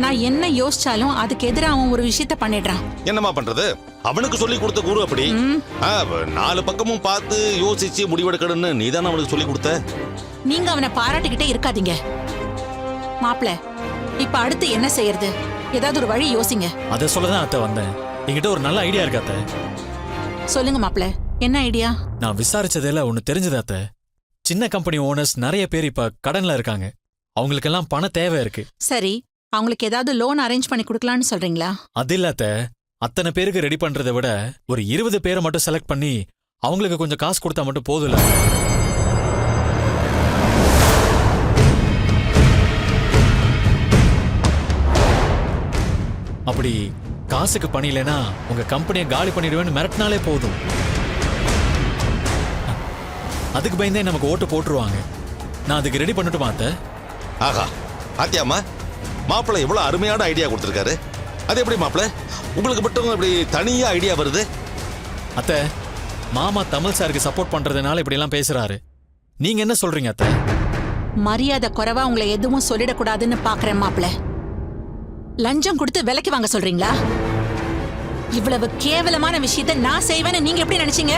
நான் என்ன யோசிச்சாலும் அதுக்கு எதிரா அவன் ஒரு விஷயத்த பண்ணிடுறான். என்னம்மா பண்றது? அவனுக்கு சொல்லி கொடுத்த குரு அப்படி. நாலு பக்கமும் பார்த்து யோசிச்சு முடிவெடுக்கணும்னு நீதானே அவனுக்கு சொல்லி கொடுத்த. நீங்க அவனை பாராட்டிக்கிட்டே இருக்காதீங்க மாப்ள. இப்ப அடுத்து என்ன செய்யறது? ஏதாவது ஒரு வழி யோசிங்க. அத சொல்லதான் அத்தை வந்தேன். என்கிட்ட ஒரு நல்ல ஐடியா இருக்கு அத்தை. சொல்லுங்க மாப்ள, என்ன ஐடியா? நான் விசாரிச்சதுல ஒண்ணு தெரிஞ்சது அத்தை. சின்ன கம்பெனி ஓனர்ஸ் நிறைய பேர் இப்ப கடன்ல இருக்காங்க. அவங்களுக்கெல்லாம் பண தேவை இருக்கு. சரி, அவங்களுக்கு ஏதாவது லோன் அரேஞ்ச் பண்ணி கொடுக்கலாம்னு சொல்றீங்களா? அது இல்ல அத்தை, அத்தனை பேருக்கு ரெடி பண்றதை விட ஒரு 20 பேரை மட்டும் செலக்ட் பண்ணி அவங்களுக்கு கொஞ்சம் காசு கொடுத்தா மட்டும் போதும்ல. அப்படி காசுக்கு பண்ணிலனா உங்க கம்பெனியை காலி பண்ணிடுவேன்னு மிரட்டினாலே போதும். அதுக்கு பயந்தே நமக்கு ஓட்டு போட்டுருவாங்க. நான் அதுக்கு ரெடி பண்ணட்டுமா அத்தை? ஆஹா, ஆத்தியாமா, மாப்பிள்ளை எவ்வளவு அருமையான ஐடியா கொடுத்துருக்காரு. அது எப்படி மாப்பிள்ளை உங்களுக்கு மட்டும் இப்படி தனியா ஐடியா வருது? அத்தை, மாமா தமிழ் சாருக்கு சப்போர்ட் பண்றதுனால இப்படி எல்லாம் பேசுறாரு. நீங்க என்ன சொல்றீங்க அத்தை? மரியாதை குறைவா உங்களை எதுவும் சொல்லிடக்கூடாதுன்னு பாக்குறேன் மாப்ள. லஞ்சம் கொடுத்து விலைக்கு வாங்க சொல்றீங்களா? இவ்வளவு கேவலமான விஷயத்தை நான் செய்வேன்னு நீங்க எப்படி நினைச்சீங்க?